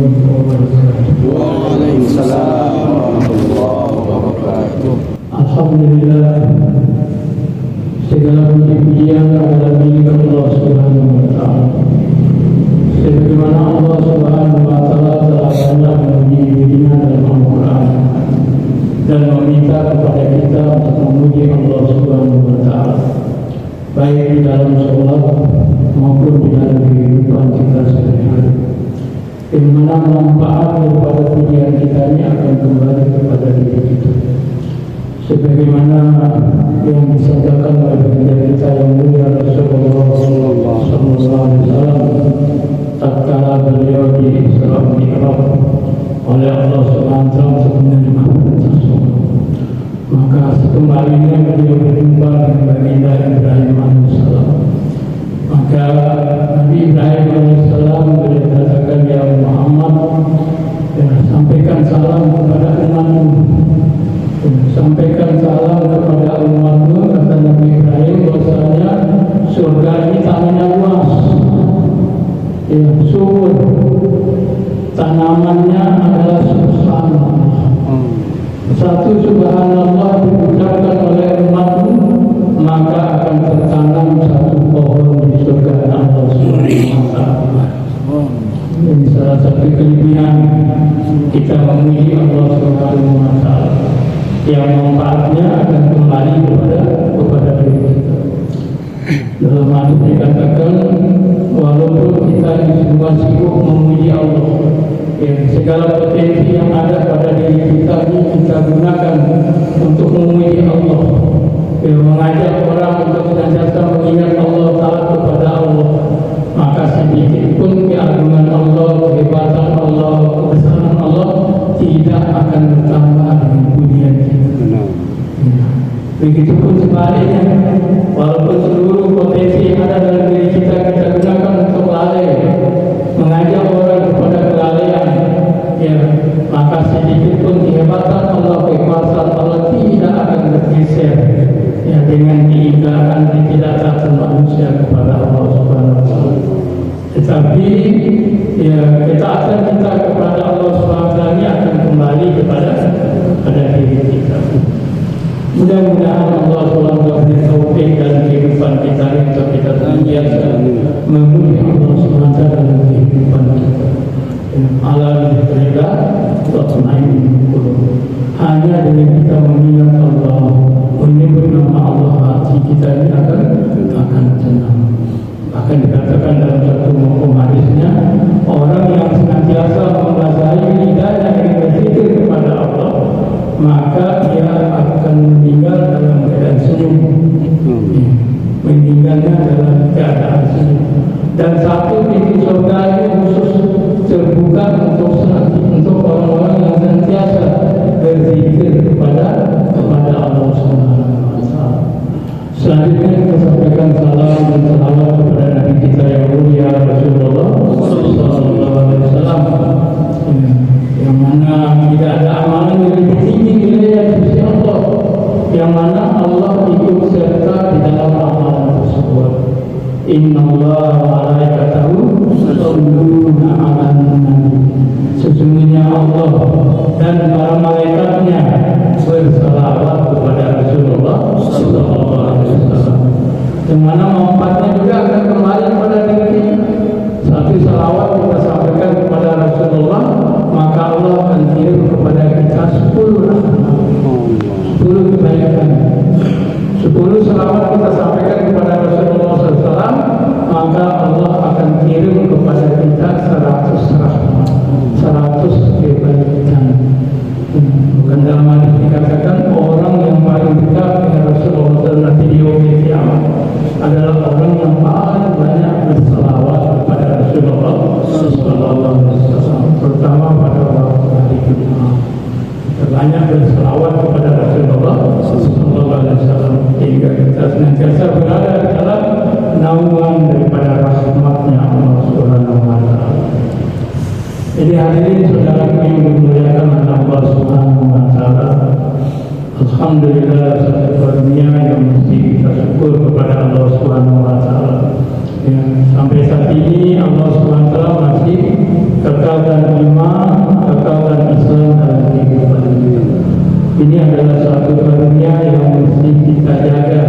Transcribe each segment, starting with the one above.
Waalaikumsalam warahmatullahi wabarakatuh. Alhamdulillah, segala puji-pujian adalah milik Allah Subhanahu wa taala. Sebagaimana Allah Subhanahu wa taala telah banyak memuji dirinya dalam Al-Qur'an dan meminta kepada kita untuk memuji Allah Subhanahu wa taala, baik di dalam sholat maupun di dalam kehidupan kita sehari-hari. Di mana manfaat daripada pujian kita ini akan kembali kepada diri kita. Sebagaimana yang disabdakan oleh baginda kita yang mulia Rasulullah SAW tatkala beliau di Isra Mi'raj oleh Allah SWT untuk menerima tersebut, maka sekembalinya beliau berjumpa dengan baginda Ibrahim AS. Maka Nabi Ibrahim AS beliau katakan, ya Muhammad, ya, sampaikan salam kepada umatmu. Sampaikan salam kepada umatmu, kata Nabi Ibrahim, bahwasanya surga ini tanahnya luas, ya, subur, tanamannya adalah subhanallah. Satu subhanallah diucapkan oleh umatmu, maka akan tertanam satu pohon di surga Allah Subhanahu wa taala. Ini salah satu kelebihan kita memuji Allah Subhanahu wa taala, yang manfaatnya akan kembali kepada diri kita. Dalam hadis dikatakan, walaupun kita semua sibuk memuji Allah, ya, segala potensi yang ada pada diri kita ini kita gunakan untuk memuji Allah, ya, mengajak orang untuk senantiasa mengingat Allah, taat kepada Allah, maka sedikit pun keagungan Allah, kehebatan Allah, kebesaran Allah tidak akan bertambah dengan pujian kita. Begitupun sebaliknya, walaupun seluruh potensi yang ada dalam diri kita kita gunakan untuk lalai, mengajak orang kepada kelalaian, ya, maka sedikit pun kehebatan Allah, kekuasaan Allah tidak akan bergeser, ya, dengan keingkaran ketidaktaaatan manusia kepada Allah Subhanahu wa taala. Tetapi ya, ketaatan kita kepada Allah Subhanahu wa taala ini akan kembali kepada diri kita. Mudah-mudahan Allah SWT beri taufik dalam kehidupan kita untuk kita senantiasa memuji Allah SWT dalam kehidupan kita. Alam berita tatmainnul qulub. Hanya dengan kita mengingat Allah, menyebut nama Allah, hati kita ini akan tenang. Bahkan dikatakan dalam satu hukum hadisnya, orang yang senantiasa membasahi lidahnya dengan berzikir kepada Allah, maka dia akan meninggal dalam keadaan senyum. Meninggalnya dalam keadaan senyum. Dan satu pintu surga itu khusus terbuka untuk orang-orang yang senantiasa berzikir kepada Allah Subhanahu wa taala. Selanjutnya kita sampaikan salam dan salawat kepada Nabi kita yang mulia Rasulullah sallallahu alaihi wasallam, yang mana tidak ada amalan yang lebih tinggi nilainya di sisi Allah, yang mana Allah ikut serta di dalam amalan tersebut. Innallaha wa malaikatahu yusholluna 'alan nabi. Sesungguhnya Allah dan para malaikatnya bersalawat kepada Rasulullah sallallahu alaihi wasallam. Yang mana manfaatnya juga akan kembali kepada diri kita. Satu salawat kita sampaikan kepada Rasulullah, maka Allah akan kirim kepada kita 10 rahmat, 10 kebaikan. 10 salawat kita sampaikan kepada Rasulullah SAW, maka Allah akan kirim kepada kita 100 rahmat, 100 kebaikan. Bukan dalam hadis dikatakan orang yang paling dekat dengan Rasulullah SAW nanti di yaumil kiamat adalah orang yang paling banyak berselawat kepada Rasulullah SAW, terutama pada waktu hari Jumat. Banyak berselawat kepada Rasulullah SAW hingga kita senantiasa berada di dalam naungan daripada rahmatnya Allah Subhanahu wa taala. Jadi hadirin saudara yang dimuliakan oleh Allah Subhanahu wa taala, alhamdulillah satu karunia yang mesti kita syukur kepada Allah Subhanahu wa taala. Ya, sampai saat ini Allah Subhanahu wa taala masih kekalkan iman, kekalkan Islam dalam kehidupan kita. Ini adalah suatu karunia yang mesti kita jaga,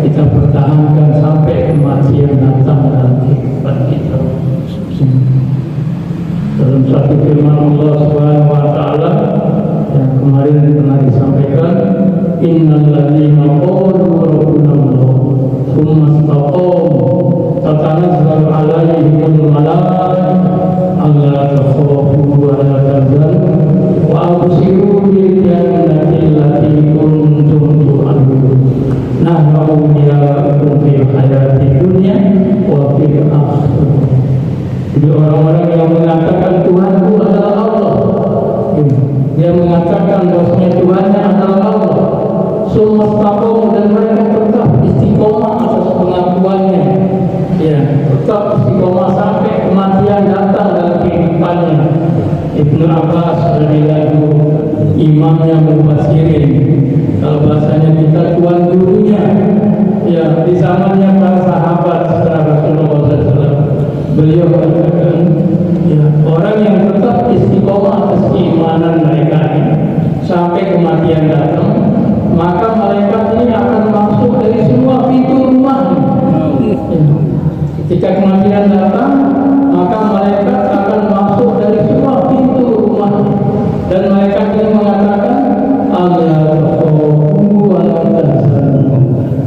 kita pertahankan sampai kematian datang dalam kehidupan kita. Dalam satu firman Allah Subhanahu wa taala yang kemarin pernah disampaikan, innal ladzina qalu rabbuna Allah tsumma istaqamu tatanazzalu 'alaihimul malaikatu alla takhafu wa la tahzanu wa abshiru bil jannati allati kuntum tu'adun. Nahnu awliya'ukum fil hayati dunya wa fil akhirah. Jadi orang-orang yang mengatakan Tuhanku adalah Allah, dia mengatakan bahwasanya Tuhannya adalah Allah, sumastaqamu, dan mereka tetap istiqomah atas pengakuannya, ya, tetap istiqomah sampai kematian datang dalam kehidupannya. Ibnu Abbas radhiyallahu imamnya mufassirin, kalau bahasanya kita tuan gurunya, ya, di zamannya para sahabat setelah Rasulullah SAW, beliau katakan, ya, orang yang tetap istiqomah atas keimanan mereka ini sampai kematian datang, maka mereka ini akan masuk dari semua pintu rumah. Ya. Ketika kematian datang, maka mereka akan masuk dari semua pintu rumah, dan mereka ini mengatakan,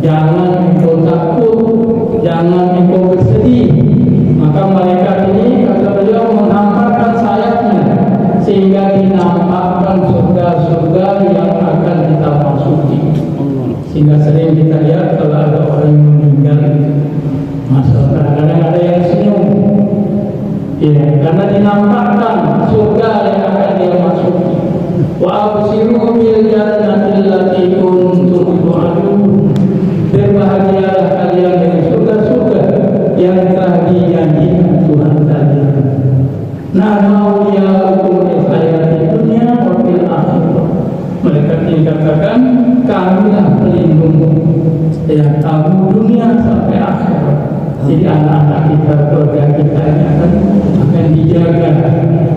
jangan engkau takut, jangan engkau bersedih. Maka mereka ini, kata beliau, menampakkan sayapnya sehingga dinampakkan surga-surga yang akan kita masuki. Sehingga sering kita lihat kalau ada orang yang meninggal, masa kadang-kadang ada yang senyum, ya, karena dinampakkan surga yang akan dia masuki. Wa abshiru bil jannati allati kuntum tu'adun. Berbahagialah kalian dengan surga-surga yang telah dijanjikan Tuhan kalian. Nahnu awliya'ukum fil hayati dunya wa fil akhirah. Mereka dikatakan, kamilah pelindungmu, ya, kamu dunia sampai akhirat. Jadi anak-anak kita, keluarga kita ini akan dijaga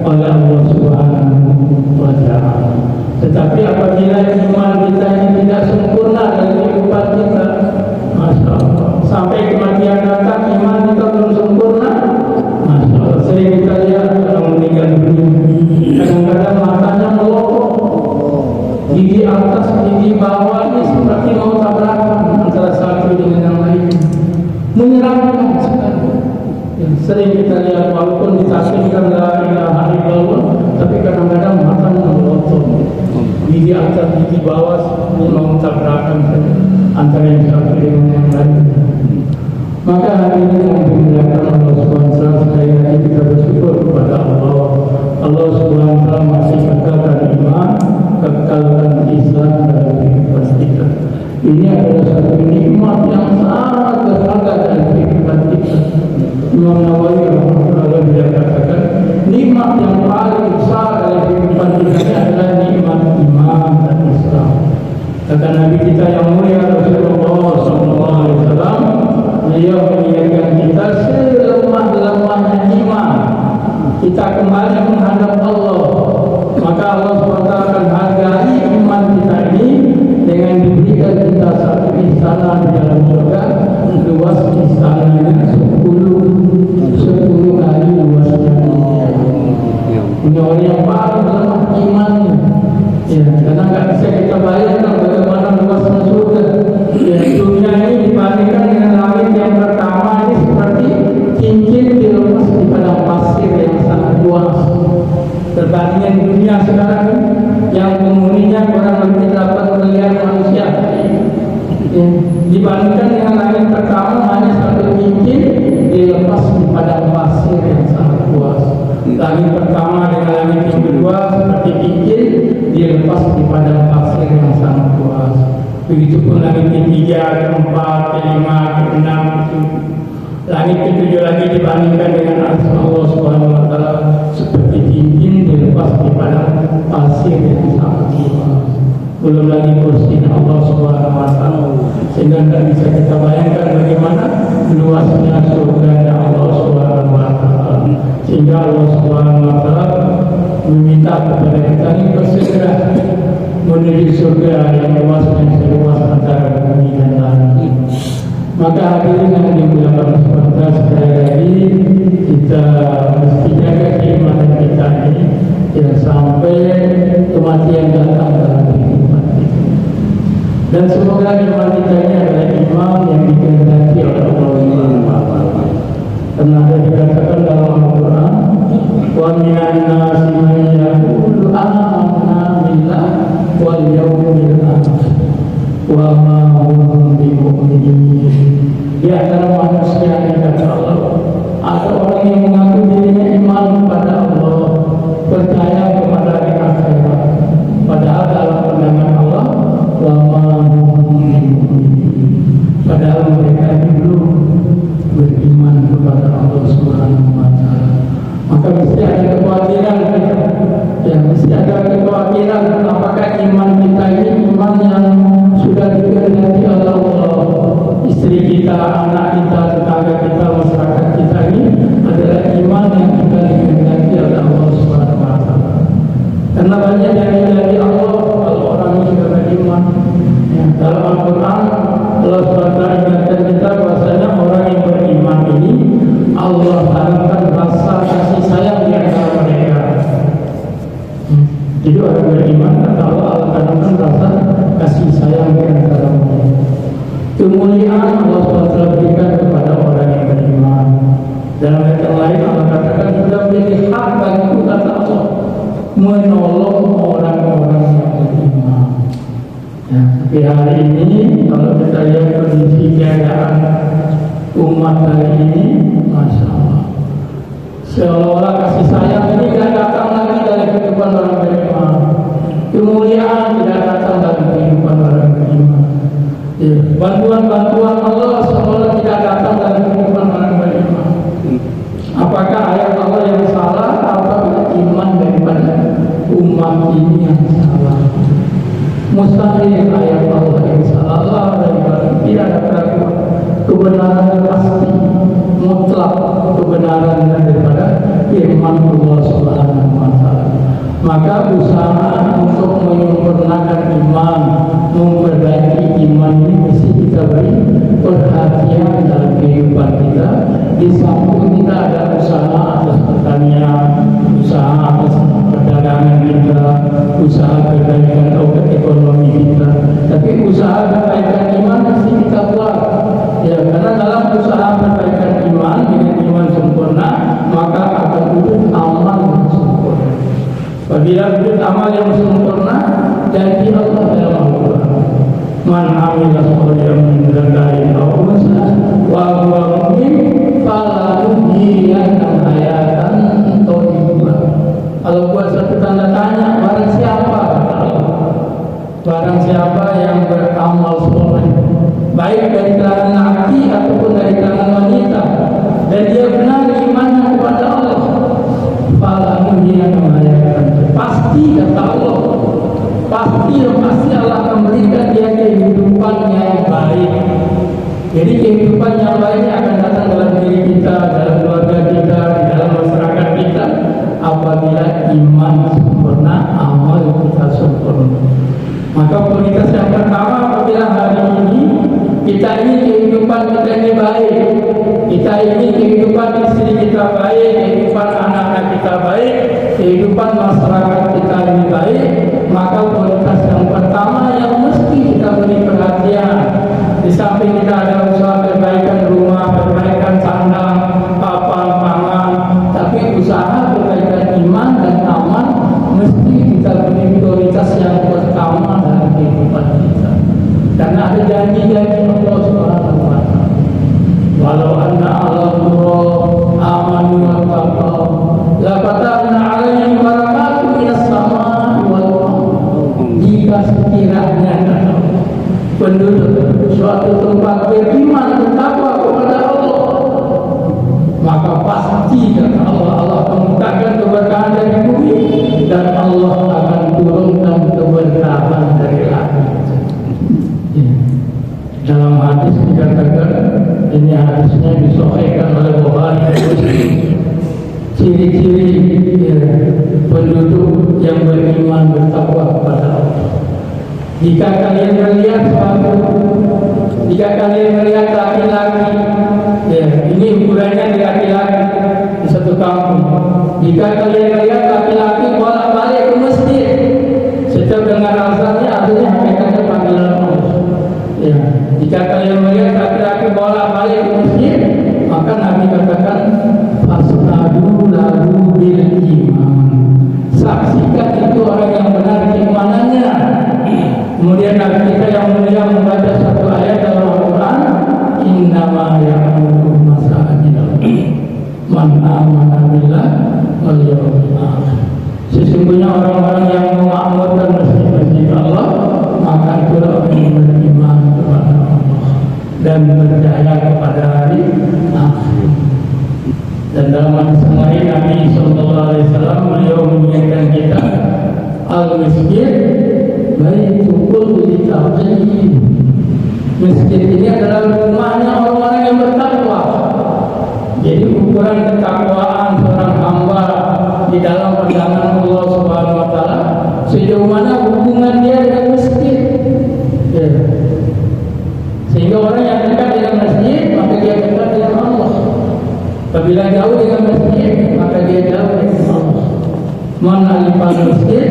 oleh Allah Subhanahu wa taala. Tetapi apabila iman kita ini tidak sempurna dalam kehidupan kita, Masya Allah, sampai kematian datang iman kita belum sempurna, Masya Allah, sering kita lihat orang meninggal dunia, kadang-kadang matanya melopok, gigi atas, gigi bawah ini seperti mau tabrakan antara satu dengan yang lain, menyeramkan sekali. Sering kita lihat walaupun ditasbihkan la ilaha illallah, tapi kadang-kadang matanya melopok, gigi atas, gigi bawah mau tabrakan antara yang satu dengan yang lain. Maka hari ini yang dimuliakan Allah SWT, sekali lagi kita bersyukur kepada Allah. Allah SWT masih kekalkan iman, kekalkan Islam dalam kehidupan kita. Ini adalah satu nikmat yang sangat berharga dalam kehidupan kita. Imam Nawawi rahimahullah dia katakan, nikmat yang paling besar dalam kehidupan kita adalah nikmat iman dan Islam. Kata Nabi kita yang mulia Rasulullah SAW, beliau mengingatkan kita, selemah-lemahnya iman kita kembali menghadap Allah, maka Allah SWT akan hargai iman kita ini dengan diberikan kita satu istana di dalam surga, luas istananya 10 kali luasnya. Ini orang yang paling lemah imannya, ya, karena nggak bisa kita bayangkan bagaimana luasnya surga. Ya, dunia ini dibandingkan dengan langit yang pertama ini seperti cincin dilepas di padang pasir yang sangat luas. Perbandingan dunia sekarang yang penghuninya kurang lebih 8 miliar manusia, ya, dibandingkan dengan langit pertama hanya satu cincin dilepas di padang pasir yang sangat luas. Langit pertama dengan langit yang kedua seperti cincin dilepas di padang pasir yang sangat luas. Begitupun langit ketiga, keempat, kelima, keenam, langit ketujuh lagi dibandingkan dengan arsy Allah Subhanahu wa taala seperti cincin dilepas di padang pasir yang sangat luas. Belum lagi kursi Allah Subhanahu wa taala, sehingga tidak bisa kita bayangkan bagaimana luasnya surga Allah Subhanahu wa taala. Sehingga Allah Subhanahu wa Ta'ala meminta kepada kita ini bersegera menuju surga yang luas dan seluas antara bumi dan langit. Maka hadirin yang dimuliakan Allah sekali lagi, kita mesti jaga keimanan kita ini jangan sampai kematian datang dalam kehidupan kita. Dan semoga iman kita ini adalah iman yang dikehendaki oleh Allah Subhanahu wa Ta'ala. Karena ada dikatakan dalam Al-Quran, wa minan nasi man yaqulu amanna billah wal yawmil akhir wa ma hum bimu'minin. Di antara manusia yang kata Allah, ada orang yang mengaku dirinya iman kepada Allah, percaya kepada hari akhirat, padahal dalam pandangan Allah wa ma hum bimu'minin, padahal mereka belum beriman kepada Allah Subhanahu wa Ta'ala. Maka mesti ada kekhawatiran kita, ya mesti ada kekhawatiran apakah iman kita ini iman yang sudah dikehendaki oleh Allah. Istri kita, anak kita, tetangga kita, masyarakat kita ini adalah iman yang kita dikehendaki oleh Allah Subhanahu wa Ta'ala. Karena banyak dari Allah kalau orang ini sudah beriman. Ya, dalam Al-Quran Allah SWT ingatkan kita bahwasanya orang yang beriman ini Allah tanamkan rasa kasih sayang di antara mereka. Jadi orang beriman kata Allah tanamkan rasa kasih sayang di antara mereka. Kemuliaan Allah SWT berikan kepada orang yang beriman. Dalam ayat yang lain Allah katakan sudah menjadi hak bagiku kata Allah menolong orang-orang yang beriman. Ya, tapi hari ini kalau kita lihat kondisi keadaan umat hari ini, Masya Allah, seolah-olah kasih sayang ini tidak datang lagi dari kehidupan orang beriman. Kemuliaan tidak datang dari kehidupan orang beriman. Ya, bantuan-bantuan Allah seolah tidak datang dari kehidupan orang beriman. Apakah ayat Allah yang salah atau iman daripada umat ini yang salah? Mustahil ayat Allah yang salah dan tidak ada keraguan. Kebenaran pasti mutlak kebenaran daripada firman Allah Subhanahu wa Ta'ala. Maka usaha untuk menyempurnakan iman, memperbaiki iman ini mesti kita beri perhatian dalam kehidupan kita. Di samping kita ada usaha atas pertanian, usaha atas perdagangan kita, usaha perbaikan ekonomi kita, tapi usaha perbaikan iman mesti kita buat. Ya, karena dalam usaha perbaikan iman dengan iman sempurna, maka akan wujud amal yang sempurna. Apabila wujud amal yang sempurna, janji Allah dalam Al-Quran, man amila sholihan min dzakarin aw unsa wa huwa mu'min falanuhyiyannahu hayatan thayyibah. Kalau buat satu tanda tanya, barang siapa kata Allah, barang siapa yang beramal soleh, baik dari kalangan laki ataupun dari kalangan wanita, dan dia benar imannya kepada Allah, falanuhyiyannahu hayatan, pasti kata Allah, pasti Allah akan berikan dia kehidupan yang baik. Jadi kehidupan yang baik akan datang dalam diri kita, dalam keluarga kita, di dalam masyarakat kita, apabila iman sempurna, amal kita sempurna. Maka prioritas yang pertama apabila hari ini kita ini kehidupan kita ini baik, kita ini kehidupan istri kita baik, kehidupan anak-anak kita baik, kehidupan masyarakat kita ini baik, maka prioritas yang pertama yang mesti kita beri perhatian. Di samping kita ada usaha perbaikan rumah, perbaikan sandang, papan, pangan, tapi usaha perbaikan iman dan aman mesti kita beri prioritas yang pertama dalam kehidupan kita. Karena ada janji-janji Allah Subhanahu wa Ta'ala. Walau anna Allahu amanu wa taqaw la fatahna 'alaihim barakatun minas samaa'i wal ardh. Jika sekiranya penduduk suatu tempat beriman yang beriman bertakwa kepada Allah. Jika kalian melihat laki-laki, ya, ini ukurannya di laki-laki di satu kampung. Jika kalian melihat laki-laki bolak-balik ke masjid, setiap dengar azannya artinya hakikatnya panggilan Allah. Ya, jika kalian melihat laki-laki bolak-balik ke masjid, maka Nabi katakan fasadu lahu bil iman. Saksikan itu orang yang benar keimanannya. Kemudian Nabi kita yang mulia membaca satu ayat dalam Al-Quran, innama ya'muru masajidallah man amana billah wal yawmil akhir. Sesungguhnya orang-orang yang memakmurkan masjid-masjid Allah, maka itulah orang yang beriman kepada Allah dan percaya kepada hari akhir. Dan dalam hadis lain Nabi SAW beliau mengingatkan kita, al-masjid baitul litaqi. Masjid ini adalah rumahnya orang-orang yang bertakwa. Jadi ukuran ketakwaan seorang hamba di dalam pandangan Allah Subhanahu wa taala sejauh mana hubungan dia dengan masjid. Ya. Sehingga orang yang dekat dengan masjid maka dia dekat dengan Allah. Apabila jauh dengan masjid maka dia jauh dengan Allah. Man alifal masjid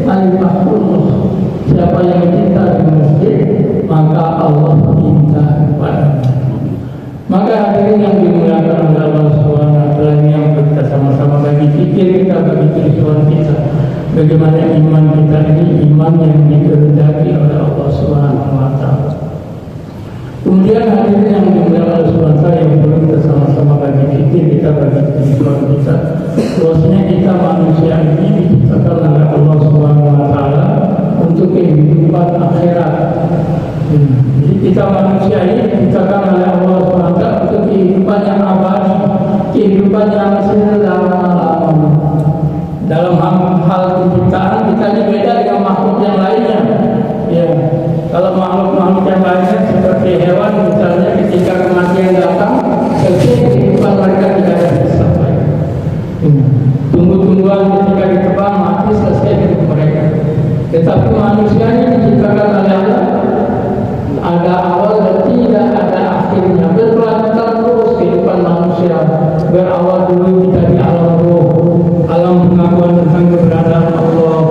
alifahullah. Siapa yang cinta dengan masjid maka Allah cinta kepadanya. Maka hadirin yang dimuliakan oleh Allah Subhanahu wa taala, yang kita sama-sama bagi fikir kita, bagi tujuan kita, bagaimana iman kita ini iman yang dikehendaki oleh Allah Subhanahu wa taala. Kemudian hadirin yang dimuliakan oleh Allah Subhanahu wa taala, yang perlu kita sama-sama bagi fikir kita, bagi tujuan kita, bahwasanya kita manusia ini diciptakan oleh Allah Subhanahu wa taala untuk kehidupan akhirat. Jadi kita manusia ini diciptakan oleh Allah SWT untuk kehidupan yang abadi, kehidupan yang selama-lamanya. Dalam hal penciptaan kita ini beda dengan makhluk yang lainnya. Ya, kalau makhluk-makhluk yang lainnya seperti hewan, misalnya ketika kematian datang, selesai kehidupan mereka tidak ada sampai. Tumbuh-tumbuhan ketika ditebang mati, selesai hidup mereka. Tetapi manusia ini diciptakan oleh Allah, ada awal dan tidak ada akhirnya, berkelanjutan terus kehidupan manusia. Berawal dulu kita di alam roh, alam pengakuan tentang keberadaan Allah.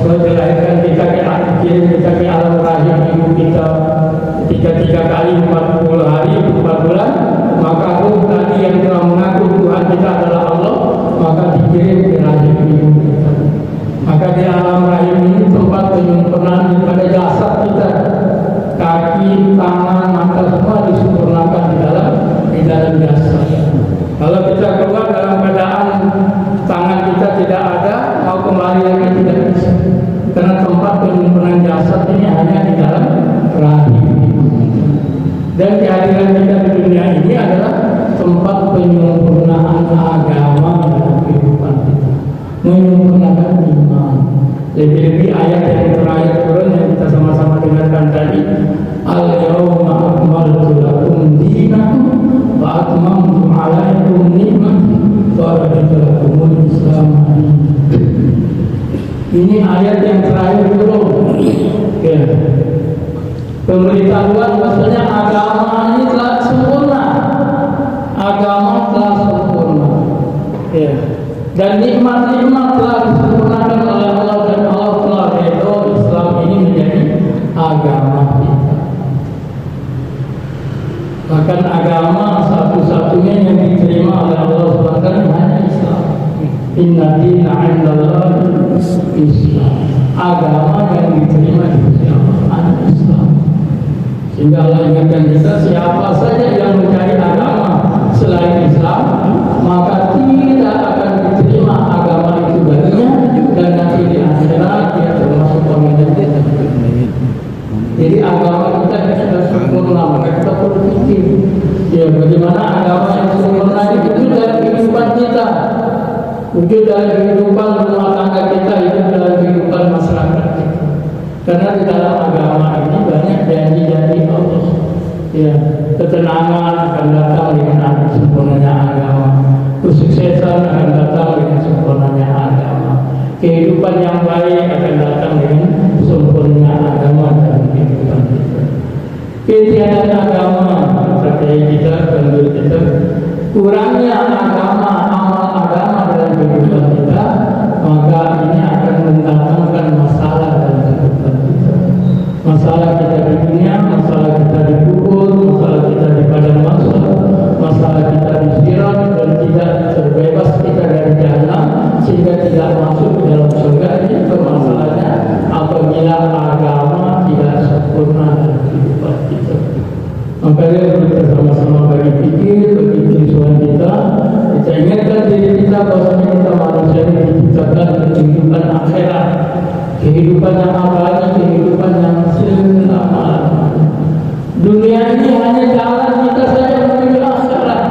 Setelah dilahirkan kita ke alam rahim ibu kita, ketika 3 kali 40 hari 4 bulan, maka roh tadi yang telah mengaku Tuhan kita adalah Allah, maka dikirim ke rahim ibu kita. Maka di alam rahim ini tempat penyempurnaan daripada jasad kita. Kaki, tangan, mata semua disempurnakan di dalam jasad. Kalau kita keluar dalam keadaan tangan kita tidak ada, mau kembali lagi tidak bisa. Karena tempat penyempurnaan jasad ini hanya di dalam rahim. Dan kehadiran kita di dunia ini adalah tempat penyempurnaan agama dalam kehidupan kita, menyempurnakan iman. Lebih-lebih ayat yang terakhir turun yang kita sama-sama dengarkan tadi, al-yawma akmaltu lakum dinakum wa atmamtu alaikum ni'mati wa raditu lakumul Islam. Ini ayat yang terakhir turun. Ya. Pemberitahuan bahwasanya agama ini telah sempurna. Agama telah sempurna. Ya. Dan nikmat-nikmat telah disempurnakan oleh Allah, dan Allah telah redha Islam ini menjadi agama kita. Bahkan agama satu-satunya yang diterima oleh Allah SWT hanya Islam. Inna dina 'indallahi Islam. Agama yang diterima di sisi Allah hanya Islam. Sehingga Allah ingatkan kita, siapa saja yang mencari agama selain Islam, maka tidak akan diterima agama itu baginya, dan nanti di akhirat dia termasuk orang yang tidak. Jadi agama kita sudah sempurna, maka kita perlu pikir, ya bagaimana agama yang sempurna itu dalam kehidupan kita, wujud dalam kehidupan rumah tangga kita, hidup dalam kehidupan masyarakat kita. Karena di dalam agama ini banyak janji-janji Allah. Ya, ketenangan kehidupan yang baik akan datang dengan sempurna agama dalam kehidupan kita. Ketiadaan agama terkait kita, menurut kita, kurangnya agama, amal agama dalam kehidupan kita, maka ini akan mendatangkan masalah dalam kehidupan kita. Masalah kita di dunia, masalah kita di kubur, masalah kita di padang mahsyar, masalah kita di sirat, dan tidak terbebas kita dari jahanam sehingga tidak masuk ke dalam surga. Itu masalahnya apabila agama tidak sempurna dalam kehidupan kita. Makanya kita sama-sama bagi pikir, bagi kehidupan kita ingatkan diri kita bahwa kita manusia ini diciptakan untuk kehidupan akhirat, kehidupan yang abadi, kehidupan yang selama-lamanya. Dunia ini hanya jalan kita saja menuju akhirat,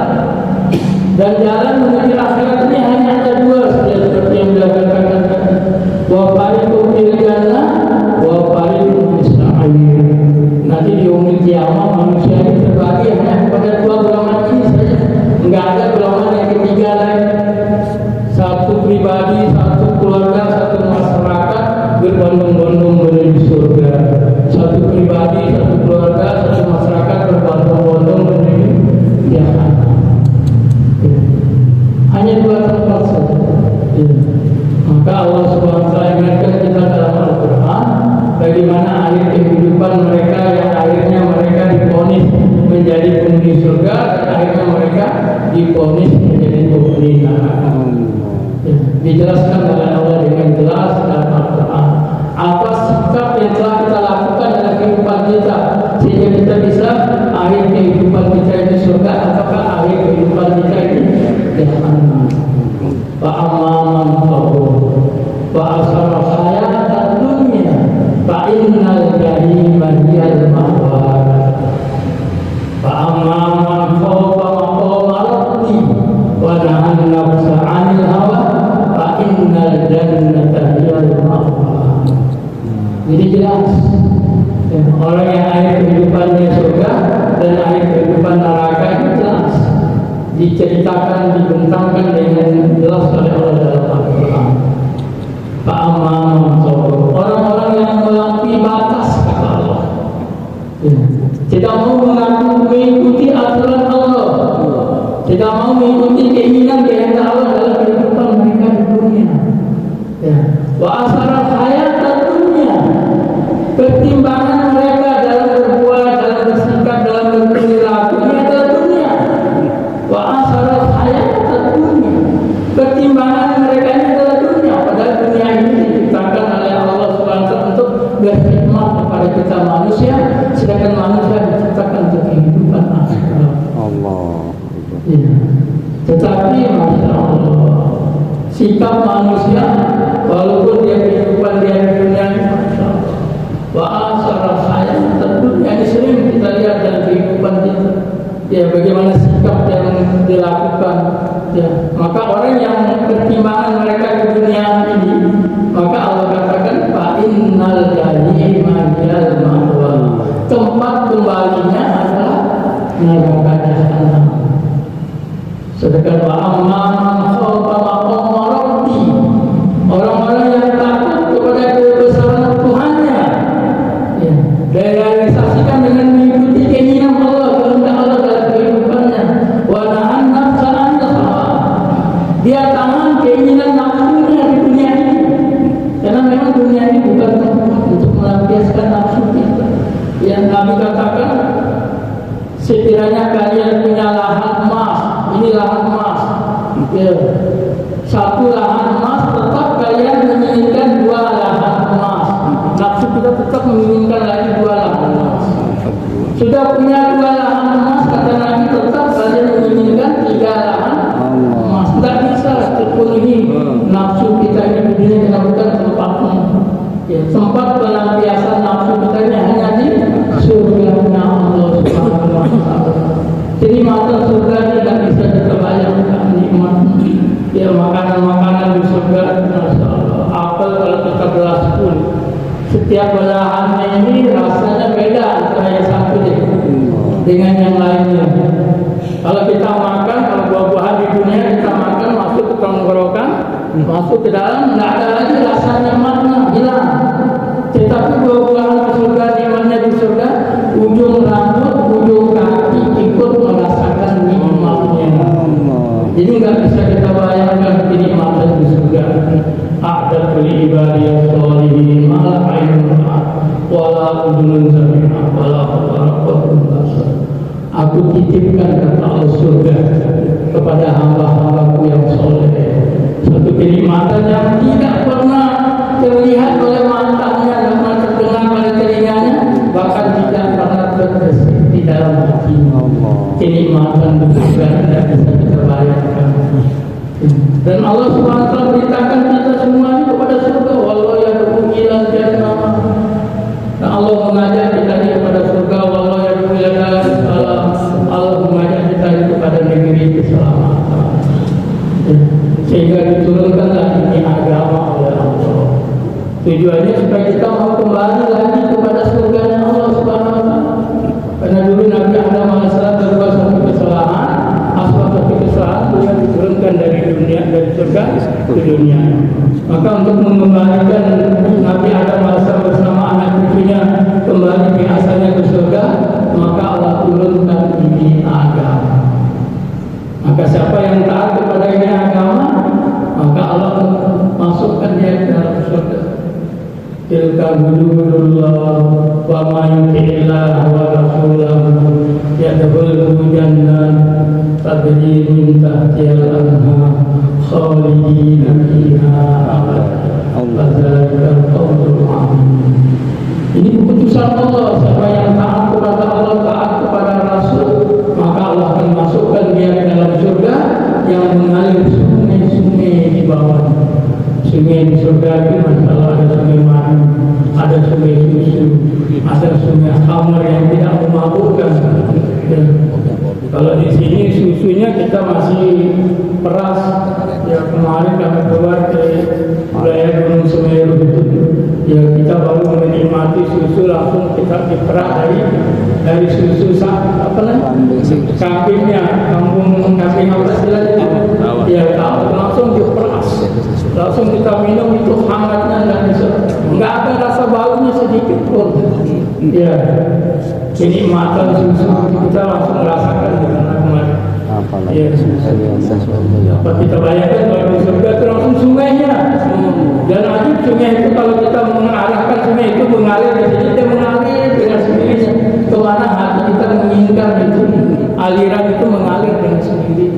dan jalan menuju akhirat ini hanya ada dua, seperti yang beliau katakan, wa fariqun fil jannah wa fariqun fis sa'ir. Nanti di yaumul kiamat manusia ini terbagi hanya kepada dua golongan ini saja, enggak ada golongan yang ketiga lagi. Satu pribadi, satu keluarga, satu masyarakat berbondong-bondong menuju surga. Satu pribadi, satu keluarga, satu masyarakat berbondong-bondong menuju jahanam. Hanya dua tempat saja. Maka Allah Subhanahu wa taala ingatkan kita dalam Al-Qur'an bagaimana akhir kehidupan mereka yang akhirnya mereka divonis menjadi penghuni surga dan akhirnya mereka divonis menjadi penghuni neraka. Dijelaskan oleh Allah dengan jelas dalam Al-Quran apa sikap yang telah kita lakukan dalam kehidupan kita sehingga kita bisa akhir kehidupan kita ini surga ataukah akhir kehidupan kita ini jahanam. Wa amman wa asara hayat dunya fa innal jahima hiyal ma'wa. Fa amman khawfa maqama rabbi wa nahana nafsa 'anil hawa fa innal jannata hiyal ma'wa. Jadi jelas orang yang akhir kehidupannya surga dan akhir kehidupan neraka itu jelas diceritakan, dibentangkan dengan jelas oleh Allah dalam Al-Quran. Fa'amam orang-orang yang melampaui batas, kata Allah, tidak mau mengikuti aturan Allah, tidak mau mengikuti keinginan kehendak Allah dalam kehidupan mereka di dunia. Wa asara hayat dunia, pertimbangan mereka dalam berbuat, dalam bersikap, dalam berperilaku ini adalah dunia. Wa asara hayat dunia, pertimbangan mereka ini adalah dunia. Padahal dunia ini diciptakan oleh Allah Subhanahu wa taala untuk berkhidmat kepada kita manusia, sedangkan manusia diciptakan untuk kehidupan akhirat. Allah. Tetapi masya Allah, sikap manusia walaupun dia kehidupan dia di dunia ini, masya Allah, wa asara hayat dunia ini sering kita lihat dalam kehidupan kita. Ya, bagaimana sikap yang dilakukan. Ya, maka orang yang pertimbangan mereka di dunia ini, maka Allah katakan fa innal jahima hiyal ma'wa. Tempat kembalinya adalah neraka jahanam. Sedangkan wa amman khawfa maqama rabbi, orang-orang yang takut kepada kebesaran Tuhannya, ya, dan realisasikan dengan mengikuti keinginan Allah, kehendak Allah dalam kehidupannya. Wa nahan nafsa 'anil hawa, dia tahan keinginan nafsunya di dunia ini, karena memang dunia ini bukan tempat untuk melampiaskan nafsu kita. Yang Nabi katakan, sekiranya kalian punya lahan emas, ini lahan emas, ya, satu lahan emas, tetap kalian menginginkan dua lahan emas. Nafsu kita tetap menginginkan lagi dua lahan emas. Sudah punya dua lahan emas, kata Nabi, tetap kalian menginginkan tiga lahan emas. Tidak bisa terpenuhi nafsu kita ini di dunia, karena bukan tempatnya. Ya, tempat pelampiasan nafsu kita ini hanya di surga-Nya Allah Subhanahu wa taala. Jadi mata surga tidak bisa kita bayangkan nikmatnya. Ya, makanan-makanan di surga, masya Allah, apel kalau kita belas pun, setiap belahannya ini rasanya beda antara yang satu dengan yang lainnya. Kalau kita makan, kalau buah-buahan di dunia kita makan masuk ke tenggorokan, masuk ke dalam, tidak ada lagi rasa nyamannya, hilang. Tetapi buah-buahan di surga, nikmatnya di surga, ujung rambut, ujung kaki ikut merasakan nikmatnya. Jadi nggak bisa kita bayangkan kenikmatan di surga. A'dad li ibadiyas sholihin mala ainun ra'at wala udhunun sami'at wala khatar basar. Aku titipkan kata Allah surga kepada hamba-hambaku yang soleh, satu kenikmatan yang tidak pernah terlihat oleh matanya, tidak pernah terdengar oleh telinganya, bahkan tidak pernah terbesit di dalam hati. Kenikmatan surga tidak bisa kita bayangkan. Dan Allah Subhanahu wa taala beritakan kita semuanya kepada surga. Wallahu yad'u ilal jannah. Dan Allah mengajak kita kepada surga. Wallahu yad'u ilal salam. Allah mengajak kita kepada negeri keselamatan. Sehingga diturunkanlah ini agama oleh Allah. Tujuannya supaya kita mau kembali lagi kepada surga Allah Subhanahu wa taala. Karena dulu Nabi Adam alaihissalam berbuat satu kesalahan, asbab satu kesalahan, beliau diturunkan dari dunia, dari surga ke dunia. Maka untuk mengembalikan Nabi Adam alaihissalam bersama anak cucunya kembali ke asalnya ke surga, maka Allah turunkan ini agama. Maka siapa yang taat kepada ini agama, maka Allah masukkan dia ke dalam surga. Tilka hududullah wa man yuti'illah wa rasulahu yadkhulul jannah tajri min tahtiha al-anhar khalidina fiha abada. Dzalika al-qawlul 'azim. Ini keputusan Allah. Siapa yang taat kepada Allah, taat kepada Rasul, maka Allah akan masukkan dia ke dalam surga yang mengalir sungai-sungai di bawah. Sungai di surga itu masalah ada sungai madu, ada sungai susu, ada sungai khamar yang tidak memabukkan. Ya. Kalau di sini susunya kita masih peras. Ya, kemarin kami keluar ke wilayah Gunung Semeru itu, ya kita baru menikmati susu langsung kita diperas dari susu kambingnya, kampung kambing apa istilahnya? Ya tahu, langsung diperas, langsung kita minum itu hangatnya, nggak ada rasa baunya sedikit pun. Ya, kenikmatan susu kita langsung merasakan dengan kemarin. Ya, apa kita bayangkan kalau di surga itu langsung sungainya. Dan ajib sungai itu kalau kita mengarahkan sungai itu mengalir di sini, dia mengalir dengan sendirinya kemana hati kita menginginkan itu, aliran itu mengalir dengan sendiri.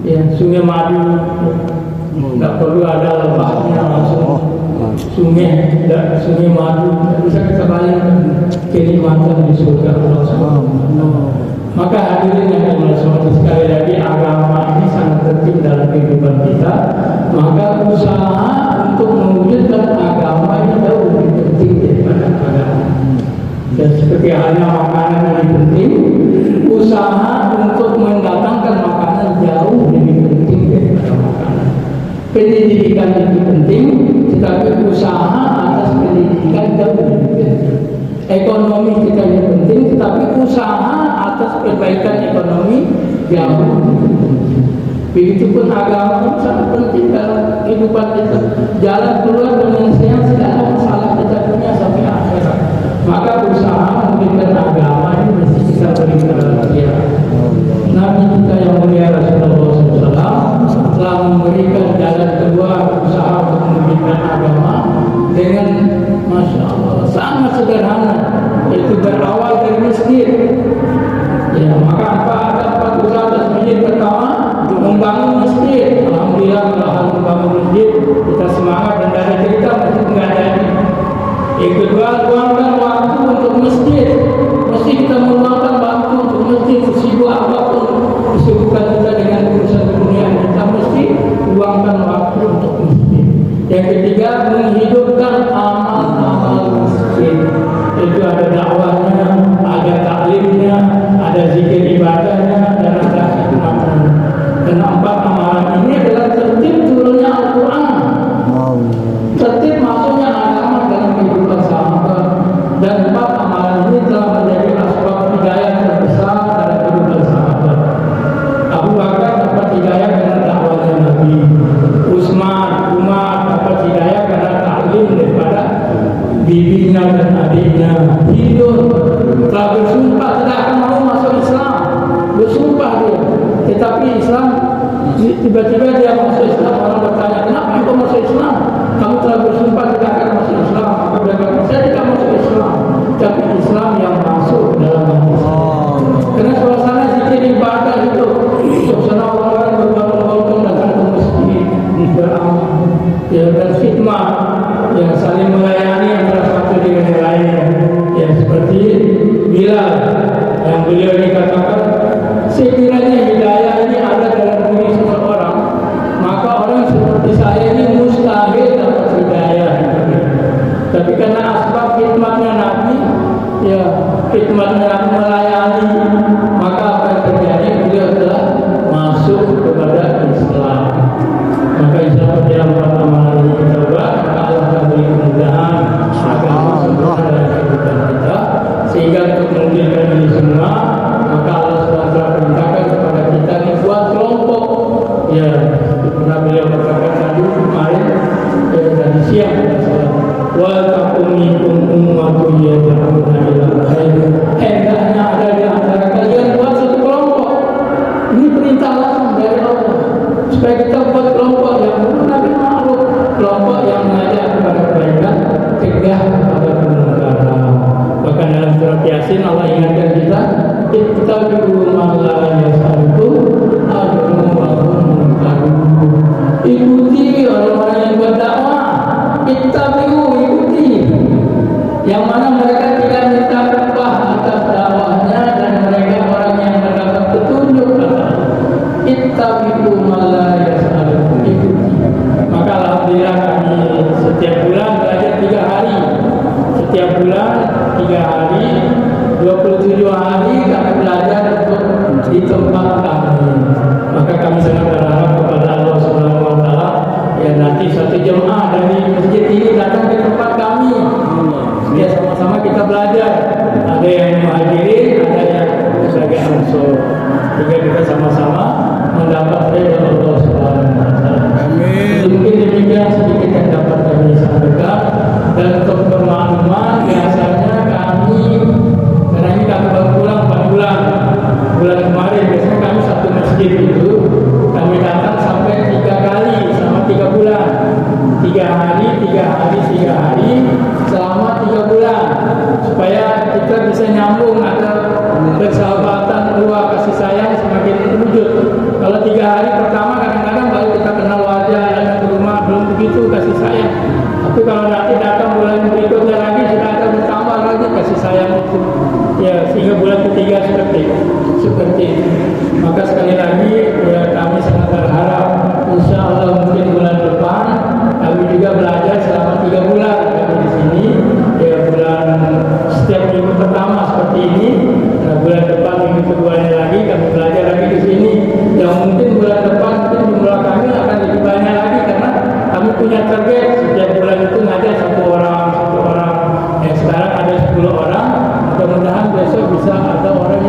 Ya, sungai madu, tidak perlu ada lembahnya, langsung sungai madu. Bisa kita bayangkan kenikmatan di surga Allah. Maka hadirin yang dimuliakan sekali lagi, agama ini sangat penting dalam kehidupan kita. Maka usaha untuk mewujudkan agama ini jauh lebih penting daripada agama. Dan seperti halnya makanan ini penting, usaha untuk mendatangkan makanan jauh lebih penting daripada makanan. Pendidikan itu penting, tetapi usaha atas pendidikan jauh lebih penting. Ekonomi kita yang penting, tetapi usaha atas perbaikan ekonomi yang begitupun agama itu sangat penting dalam kehidupan kita. Jalan keluar dengan segala masalah kita punya sampai akhirat. Maka usaha memberikan agama ini mesti kita berikan perhatian. Nabi kita yang mulia Rasulullah SAW telah memberikan jalan keluar usaha untuk memberikan agama dengan Masya Allah sangat sederhana, yaitu berawal dari masjid. Ya, maka ada 4 usaha atas masjid. Pertama, membangun masjid. Alhamdulillah telah membangun masjid, kita semangat dan dari cerita masjid enggak jadi. Yang kedua, luangkan waktu untuk masjid. Mesti kita meluangkan waktu untuk masjid. Sesibuk apapun kesibukan kita dengan urusan dunia, kita mesti luangkan waktu untuk masjid. Yang ketiga, menghidupkan amal-amal masjid. Itu ada dakwahnya, ada taklimnya, ada zikir ibadahnya, dan ada khidmatnya. Dan 4 amalan ini adalah tertib turunnya Al-Quran, tertib masuknya agama dalam kehidupan sahabat. Dan 4 amalan ini telah menjadi asbab hidayah terbesar dalam kehidupan sahabat. Abu Bakar dapat hidayah dengan dakwahnya Nabi. Utsman bibinya dan adiknya hidup, telah bersumpah tidak akan mau masuk Islam, bersumpah dia. Tetapi Islam, tiba-tiba dia masuk Islam. Orang bertanya, kenapa engkau masuk Islam? Kamu telah bersumpah tidak akan masuk Islam. Aku berkata, saya tidak masuk Islam, tapi Islam yang masuk dalam hati saya. Karena suasana zikir ibadah itu, suasana orang-orang berbondong-bondong datang ke masjid, beramal, ya, dan khidmat, yang saling melayani antara satu dengan yang lainnya. Ya, seperti Bilal yang beliau dikatakan, sekiranya hidayah ini ada dalam diri seseorang, maka orang seperti saya ini mustahil dapat hidayah. Tapi karena asbab khidmatnya Nabi, ya, khidmatnya Nabi melayani, maka apa yang terjadi? Beliau telah masuk kepada Islam. Maka insya Allah dalam pertama ini kita buat, maka Allah akan beri kemudahan agar semua dalam kehidupan kita, sehingga untuk memudahkan ini semua, maka Allah SWT perintahkan kepada kita ini buat kelompok. Ya, pernah beliau berkata tadi kemarin, tadi siang, wa takum minkum ummatun yad'una ila khair. Hendaknya ada di antara kalian buat satu kelompok. Ini perintah langsung dari Allah supaya kita buat kelompok yang Nabi ma'ruf, kelompok yang mengajak kepada kebaikan, cegah kepada kemungkaran. Bahkan dalam surat Yasin Allah ingatkan kita, ittabi'u ma la yas'alukum ajrun wa hum muhtadun. Ikuti orang-orang yang berdakwah, ittabi'u, ikuti, yang mana mereka tidak minta upah atas dakwahnya dan mereka orang yang mendapat petunjuk atas. Ittabi'u ma la yas'alukum, ikuti. Maka alhamdulillah kami setiap bulan belajar 3 hari. Setiap bulan 3 hari, 27 hari kami belajar untuk di tempat kami. Maka kami sangat berharap kepada Allah Subhanahu wa taala, ya, nanti satu jemaah dari masjid ini datang ke tempat kami. Ya, sama-sama kita belajar. Ada yang muhajirin, ada yang sebagai ansor. Sehingga kita sama-sama mendapat ridha Allah Subhanahu wa taala. Amin. Mungkin demikian sedikit yang dapat kami sampaikan. Dan untuk bermakluman, biasanya kami, karena ini kami baru pulang 4 bulan. Bulan kemarin biasanya kami satu masjid itu kami datang sampai 3 kali selama 3 bulan. 3 hari, 3 hari, 3 hari selama 3 bulan, supaya kita bisa nyambung, ada persahabatan, dua kasih sayang semakin wujud. Kalau 3 hari pertama kadang-kadang baru kita kenal wajah, datang ke rumah, belum begitu kasih sayang. Tapi kalau nanti datang bulan berikutnya lagi sudah ada bertambah lagi kasih sayang itu. Ya, sehingga bulan ketiga seperti itu. Maka sekali lagi, ya, kami sangat berharap insya Allah mungkin bulan depan kami juga belajar selama 3 bulan kami di sini. Ya, bulan setiap minggu pertama seperti ini. Nah, bulan depan minggu keduanya lagi kami belajar lagi di sini. Yang mungkin bulan depan mungkin jumlah kami akan lebih banyak lagi karena kami punya target setiap bulan itu ngajar 1 orang. Ya, sekarang ada 10 orang. Mudah-mudahan besok bisa ada orang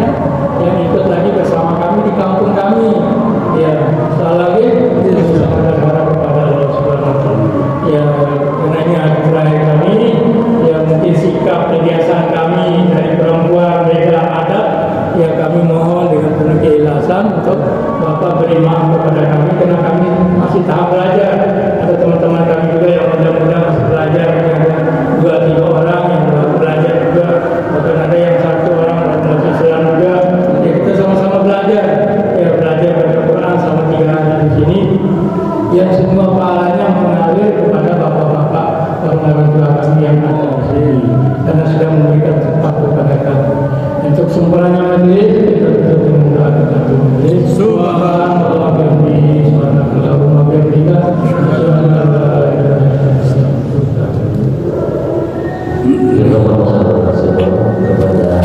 yang ikut lagi bersama kami di kampung kami. Ya, sekali lagi kita berharap kepada Allah Subhanahu wa taala. Ya, karena ini hari terakhir kami, ya, mungkin sikap kebiasaan kami dari perempuan beda adat, ya, kami mohon dengan penuh keikhlasan untuk Bapak beri maaf kepada kami karena kami masih tahap belajar. Ada teman-teman kami juga yang mudah-mudahan masih belajar, ada 2-3 orang yang baru belajar juga, bahkan ada yang 1 orang masih Islam juga. Ya, kita sama-sama belajar, ya, belajar baca Quran selama 3 hari di sini, yang semua pahalanya mengalir kepada bapak-bapak orang tua kami yang ada di sini karena sudah memberikan tempat kepada kami. Untuk sempurnanya majelis, kita tutup dengan doa kita tutup. Subhanallah wa bihamdihi, subhanallahumma wa bihamdihi, asyhadu an la ilaha illa anta. Juga mau saya berkasih kepada